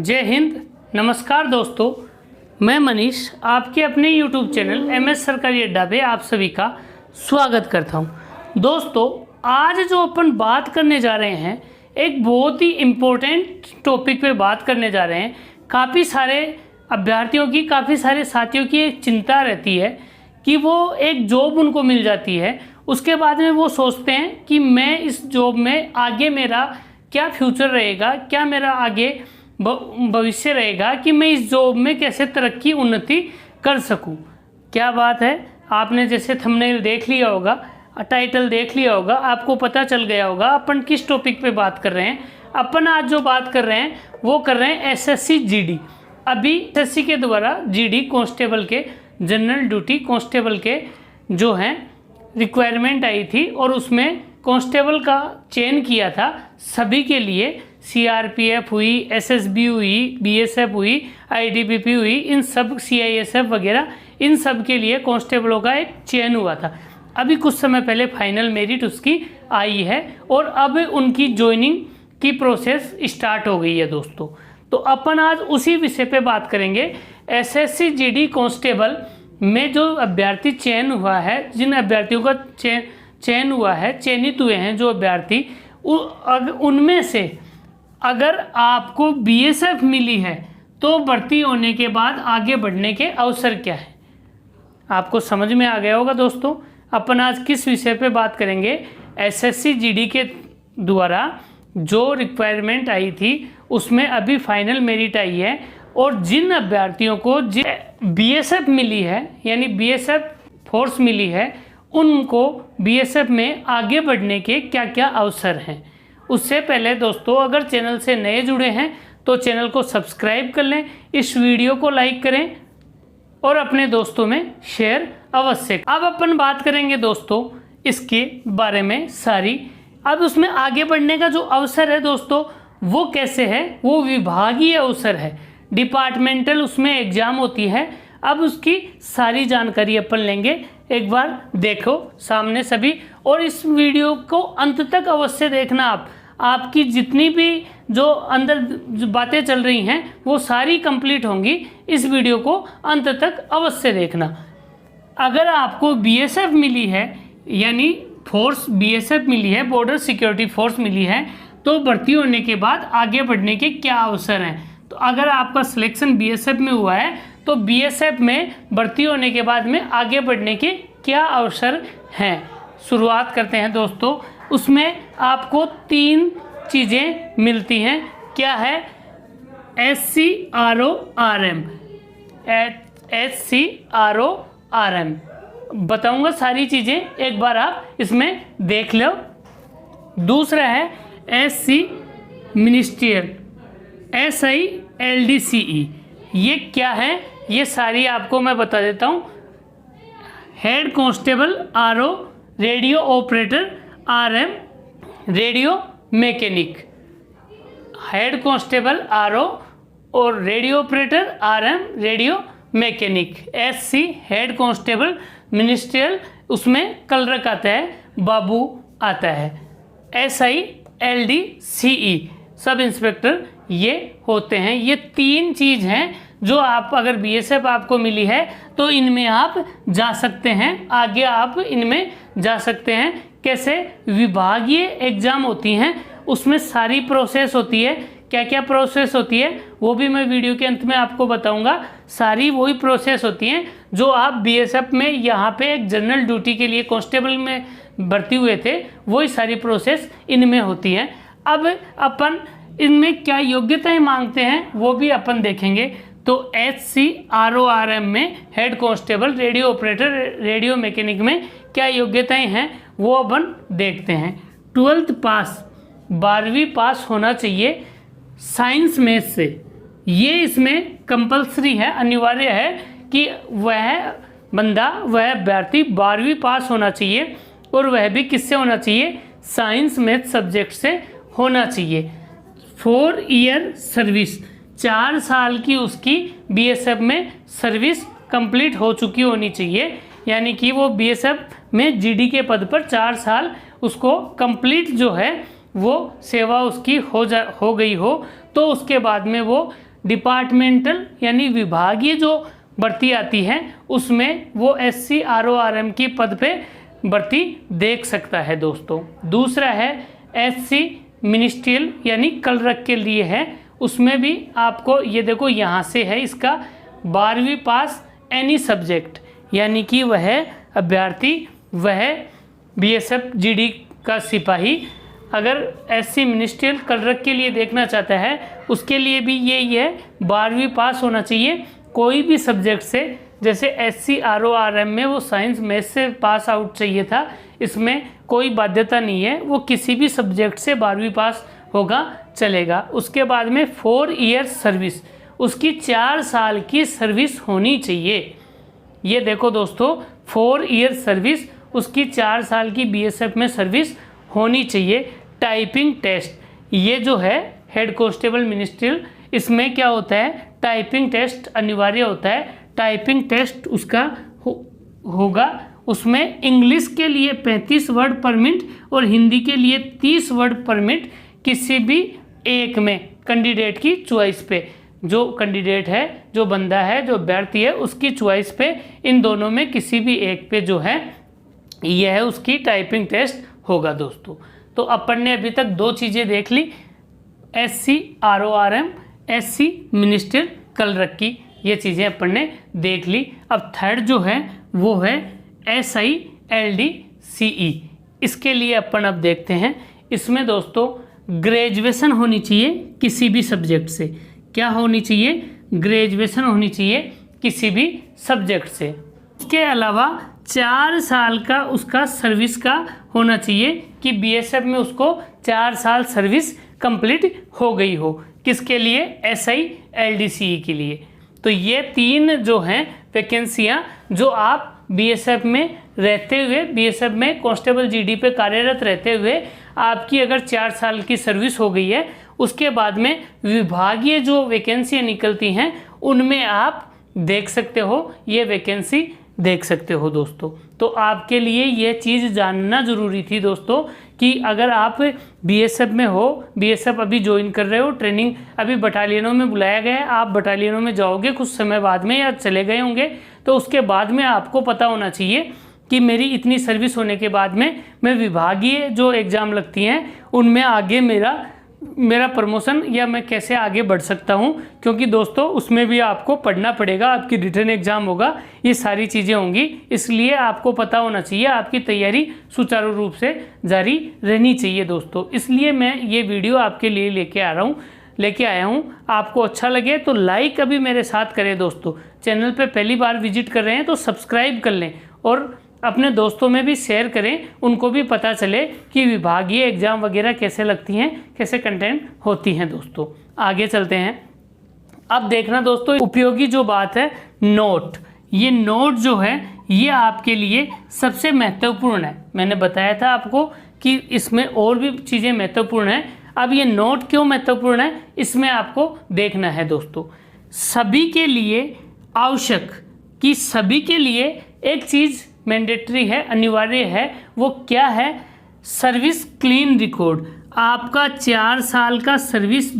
जय हिंद। नमस्कार दोस्तों, मैं मनीष आपके अपने YouTube चैनल MS सरकारी अड्डा पे आप सभी का स्वागत करता हूं। दोस्तों, आज जो अपन बात करने जा रहे हैं एक बहुत ही इम्पोर्टेंट टॉपिक पे बात करने जा रहे हैं। काफ़ी सारे अभ्यर्थियों की, काफ़ी सारे साथियों की एक चिंता रहती है कि वो एक जॉब उनको मिल जाती है, उसके बाद में वो सोचते हैं कि मैं इस जॉब में आगे मेरा क्या फ्यूचर रहेगा, क्या मेरा आगे भविष्य रहेगा, कि मैं इस जॉब में कैसे तरक्की उन्नति कर सकूं। क्या बात है, आपने जैसे थंबनेल देख लिया होगा, टाइटल देख लिया होगा, आपको पता चल गया होगा अपन किस टॉपिक पे बात कर रहे हैं। अपन आज जो बात कर रहे हैं वो कर रहे हैं SSC GD। अभी SSC के द्वारा GD कांस्टेबल के, जनरल ड्यूटी कांस्टेबल के जो हैं रिक्वायरमेंट आई थी और उसमें कांस्टेबल का चयन किया था सभी के लिए। CRPF हुई, SSB हुई, BSF हुई, ITBP हुई, इन सब CISF वगैरह, इन सब के लिए कांस्टेबलों का एक चयन हुआ था। अभी कुछ समय पहले फाइनल मेरिट उसकी आई है और अब उनकी ज्वाइनिंग की प्रोसेस स्टार्ट हो गई है दोस्तों। तो अपन आज उसी विषय पे बात करेंगे। SSC GD कांस्टेबल में जो अभ्यर्थी चयन हुआ है, जिन अभ्यर्थियों का चयन हुआ है, चयनित हुए हैं जो अभ्यर्थी, उनमें से अगर आपको BSF मिली है तो भर्ती होने के बाद आगे बढ़ने के अवसर क्या है, आपको समझ में आ गया होगा दोस्तों। अपन आज किस विषय पे बात करेंगे। SSC GD के द्वारा जो रिक्वायरमेंट आई थी उसमें अभी फाइनल मेरिट आई है और जिन अभ्यर्थियों को BSF मिली है, यानी BSF फोर्स मिली है, उनको BSF में आगे बढ़ने के क्या क्या अवसर हैं। उससे पहले दोस्तों, अगर चैनल से नए जुड़े हैं तो चैनल को सब्सक्राइब कर लें, इस वीडियो को लाइक करें और अपने दोस्तों में शेयर अवश्य। अब अपन बात करेंगे दोस्तों इसके बारे में सारी। अब उसमें आगे बढ़ने का जो अवसर है दोस्तों वो कैसे है, वो विभागीय अवसर है, डिपार्टमेंटल उसमें एग्जाम होती है। अब उसकी सारी जानकारी अपन लेंगे, एक बार देखो सामने सभी, और इस वीडियो को अंत तक अवश्य देखना। आपकी जितनी भी जो अंदर जो बातें चल रही हैं वो सारी कंप्लीट होंगी, इस वीडियो को अंत तक अवश्य देखना। अगर आपको BSF मिली है, यानी फोर्स BSF मिली है, बॉर्डर सिक्योरिटी फोर्स मिली है, तो भर्ती होने के बाद आगे बढ़ने के क्या अवसर हैं। तो अगर आपका सिलेक्शन BSF में हुआ है तो BSF में भर्ती होने के बाद में आगे बढ़ने के क्या अवसर हैं। शुरुआत करते हैं दोस्तों। उसमें आपको 3 चीज़ें मिलती हैं। क्या है? SCRO-RM, SCRO-RM बताऊंगा सारी चीज़ें, एक बार आप इसमें देख लो। दूसरा है SC मिनिस्ट्रियल, SILDCE। ये क्या है, ये सारी आपको मैं बता देता हूँ। Head constable RO, radio operator RM, radio mechanic. Head constable RO और radio operator RM, radio mechanic. SC head constable ministerial, उसमें कलरक आता है, बाबू आता है। SILDCE सब इंस्पेक्टर ये होते हैं। ये 3 चीज़ हैं जो आप, अगर BSF आपको मिली है तो इनमें आप जा सकते हैं, आगे आप इनमें जा सकते हैं। कैसे? विभागीय एग्ज़ाम होती हैं, उसमें सारी प्रोसेस होती है। क्या क्या प्रोसेस होती है वो भी मैं वीडियो के अंत में आपको बताऊंगा। सारी वही प्रोसेस होती हैं जो आप BSF में यहाँ पे एक जनरल ड्यूटी के लिए कांस्टेबल में भर्ती हुए थे, वही सारी प्रोसेस इनमें होती हैं। अब अपन इनमें क्या योग्यताएं मांगते हैं वो भी अपन देखेंगे। तो SCRO-RM में head constable, radio operator, radio mechanic में क्या योग्यताएं हैं वो अपन देखते हैं। 12th पास, 12वीं पास होना चाहिए साइंस मैथ से। ये इसमें कंपलसरी है, अनिवार्य है कि वह बंदा, वह अभ्यर्थी 12वीं पास होना चाहिए और वह भी किससे होना चाहिए? साइंस मैथ सब्जेक्ट से होना चाहिए। 4 ईयर सर्विस, 4 साल की उसकी BSF में सर्विस कंप्लीट हो चुकी होनी चाहिए, यानी कि वो BSF में GD के पद पर 4 साल उसको कंप्लीट जो है वो सेवा उसकी हो गई हो, तो उसके बाद में वो डिपार्टमेंटल यानी विभागीय जो भर्ती आती है उसमें वो SC RORM की पद पे भर्ती देख सकता है दोस्तों। दूसरा है SC मिनिस्ट्रियल यानी क्लर्क के लिए है, उसमें भी आपको ये देखो यहाँ से है इसका 12वीं पास एनी सब्जेक्ट, यानी कि वह अभ्यर्थी वह BSF GD का सिपाही अगर SC मिनिस्ट्रियल क्लर्क के लिए देखना चाहता है उसके लिए भी यही है, 12वीं पास होना चाहिए कोई भी सब्जेक्ट से। जैसे SC RORM में वो साइंस मैथ से पास आउट चाहिए था, इसमें कोई बाध्यता नहीं है, वो किसी भी सब्जेक्ट से 12वीं पास होगा चलेगा। उसके बाद में 4 ईयर्स सर्विस, उसकी 4 साल की सर्विस होनी चाहिए। ये देखो दोस्तों 4 ईयर्स सर्विस, उसकी 4 साल की BSF में सर्विस होनी चाहिए। टाइपिंग टेस्ट, ये जो है हेड कांस्टेबल मिनिस्ट्रियल, इसमें क्या होता है टाइपिंग टेस्ट अनिवार्य होता है। टाइपिंग टेस्ट उसका होगा, उसमें इंग्लिश के लिए 35 वर्ड पर मिनट और हिंदी के लिए 30 वर्ड पर मिनट, किसी भी एक में कैंडिडेट की चॉइस पे, जो कैंडिडेट है, जो बंदा है, जो अभ्यर्थी है उसकी चॉइस पे, इन दोनों में किसी भी एक पे जो है यह उसकी टाइपिंग टेस्ट होगा दोस्तों। तो अपन ने अभी तक 2 चीज़ें देख ली, SC RORM, SC ministerial clerk की, ये चीज़ें अपन ने देख ली। अब थर्ड जो है वो है SI LD CE, इसके लिए अपन अब देखते हैं। इसमें दोस्तों ग्रेजुएशन होनी चाहिए किसी भी सब्जेक्ट से। क्या होनी चाहिए? ग्रेजुएशन होनी चाहिए किसी भी सब्जेक्ट से। इसके अलावा 4 साल का उसका सर्विस का होना चाहिए कि BSF में उसको 4 साल सर्विस कंप्लीट हो गई हो। किसके लिए? SI LD CE के लिए। तो ये 3 जो हैं वैकेंसियाँ जो आप BSF में रहते हुए, BSF में कांस्टेबल GD पे कार्यरत रहते हुए आपकी अगर 4 साल की सर्विस हो गई है, उसके बाद में विभागीय जो वैकेंसियाँ निकलती हैं उनमें आप देख सकते हो, ये वैकेंसी देख सकते हो दोस्तों। तो आपके लिए ये चीज़ जानना ज़रूरी थी दोस्तों कि अगर आप BSF में हो, BSF अभी ज्वाइन कर रहे हो, ट्रेनिंग अभी बटालियनों में बुलाया गया है, आप बटालियनों में जाओगे कुछ समय बाद में या चले गए होंगे, तो उसके बाद में आपको पता होना चाहिए कि मेरी इतनी सर्विस होने के बाद में मैं विभागीय जो एग्ज़ाम लगती हैं उनमें आगे मेरा प्रमोशन या मैं कैसे आगे बढ़ सकता हूं, क्योंकि दोस्तों उसमें भी आपको पढ़ना पड़ेगा, आपकी रिटन एग्ज़ाम होगा, ये सारी चीज़ें होंगी, इसलिए आपको पता होना चाहिए, आपकी तैयारी सुचारू रूप से जारी रहनी चाहिए दोस्तों। इसलिए मैं ये वीडियो आपके लिए लेके आया हूँ। आपको अच्छा लगे तो लाइक अभी मेरे साथ करें दोस्तों। चैनल पे पहली बार विजिट कर रहे हैं तो सब्सक्राइब कर लें और अपने दोस्तों में भी शेयर करें, उनको भी पता चले कि विभागीय एग्ज़ाम वगैरह कैसे लगती हैं, कैसे कंटेंट होती हैं दोस्तों। आगे चलते हैं। अब देखना दोस्तों उपयोगी जो बात है नोट, ये नोट जो है ये आपके लिए सबसे महत्वपूर्ण है। मैंने बताया था आपको कि इसमें और भी चीज़ें महत्वपूर्ण हैं। अब ये नोट क्यों महत्वपूर्ण है इसमें आपको देखना है दोस्तों। सभी के लिए आवश्यक कि सभी के लिए एक चीज़ मैंडेटरी है, अनिवार्य है, वो क्या है? Service clean record. आपका 4 साल का सर्विस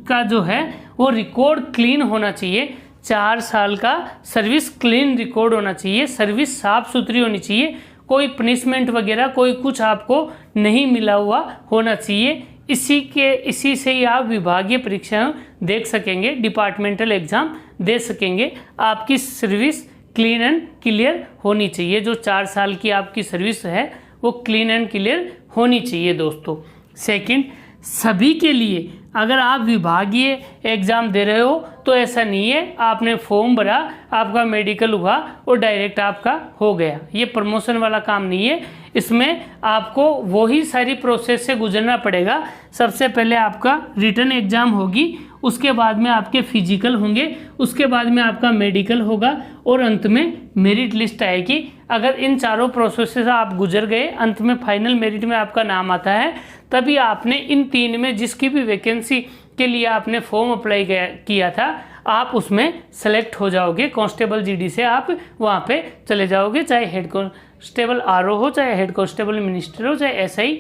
का जो है वो रिकॉर्ड क्लीन होना चाहिए। 4 साल का सर्विस क्लीन रिकॉर्ड होना चाहिए, सर्विस साफ सुथरी होनी चाहिए, कोई पनिशमेंट वगैरह कोई कुछ आपको नहीं मिला हुआ होना चाहिए। इसी से ही आप विभागीय परीक्षाएं देख सकेंगे, डिपार्टमेंटल एग्ज़ाम दे सकेंगे। आपकी सर्विस क्लीन एंड क्लियर होनी चाहिए। जो 4 साल की आपकी सर्विस है वो क्लीन एंड क्लियर होनी चाहिए दोस्तों। सेकंड, सभी के लिए अगर आप विभागीय एग्ज़ाम दे रहे हो तो ऐसा नहीं है आपने फॉर्म भरा, आपका मेडिकल हुआ और डायरेक्ट आपका हो गया, ये प्रमोशन वाला काम नहीं है। इसमें आपको वही सारी प्रोसेस से गुजरना पड़ेगा। सबसे पहले आपका रिटन एग्ज़ाम होगी, उसके बाद में आपके फिजिकल होंगे, उसके बाद में आपका मेडिकल होगा और अंत में मेरिट लिस्ट आएगी। अगर इन चारों प्रोसेस से आप गुजर गए, अंत में फाइनल मेरिट में आपका नाम आता है, तभी आपने इन 3 में जिसकी भी वैकेंसी के लिए आपने फॉर्म अप्लाई किया था आप उसमें सेलेक्ट हो जाओगे। कांस्टेबल GD से आप वहाँ पे चले जाओगे, चाहे हेड कांस्टेबल RO हो, चाहे हेड कांस्टेबल मिनिस्टर हो, चाहे SI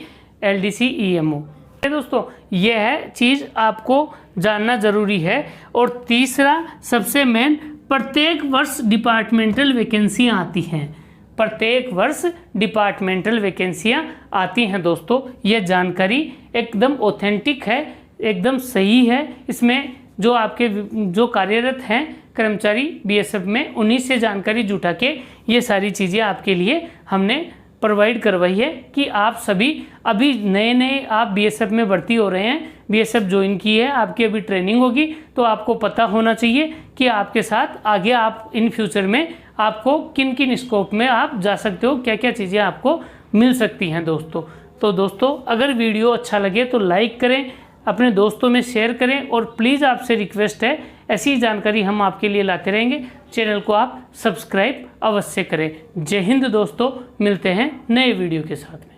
LD CE हो। दोस्तों यह चीज़ आपको जानना ज़रूरी है। और तीसरा सबसे मेन, प्रत्येक वर्ष डिपार्टमेंटल वैकेंसियाँ आती हैं, प्रत्येक वर्ष डिपार्टमेंटल वैकेंसियाँ आती हैं दोस्तों। यह जानकारी एकदम ऑथेंटिक है, एकदम सही है। इसमें जो आपके जो कार्यरत हैं कर्मचारी बीएसएफ में, उन्हीं से जानकारी जुटा के ये सारी चीज़ें आपके लिए हमने प्रोवाइड करवाई है कि आप सभी अभी नए नए आप बीएसएफ में भर्ती हो रहे हैं, बीएसएफ ज्वाइन की है, आपकी अभी ट्रेनिंग होगी, तो आपको पता होना चाहिए कि आपके साथ आगे आप इन फ्यूचर में आपको किन किन स्कोप में आप जा सकते हो, क्या क्या चीज़ें आपको मिल सकती हैं दोस्तों। तो दोस्तों अगर वीडियो अच्छा लगे तो लाइक करें, अपने दोस्तों में शेयर करें, और प्लीज़ आपसे रिक्वेस्ट है ऐसी जानकारी हम आपके लिए लाते रहेंगे। चैनल को आप सब्सक्राइब अवश्य करें। जय हिंद दोस्तों, मिलते हैं नए वीडियो के साथ में।